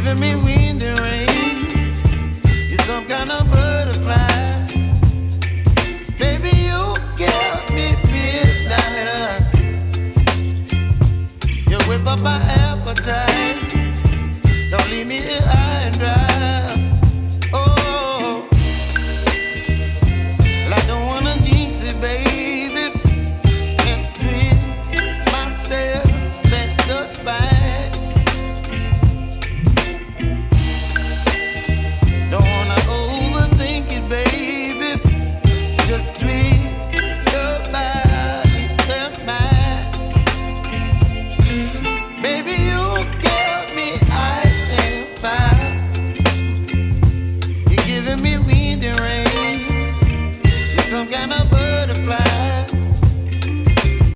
giving me wind and rain. You're some kind of butterfly. Baby, you give me midnight. You whip up my appetite. Don't leave me here.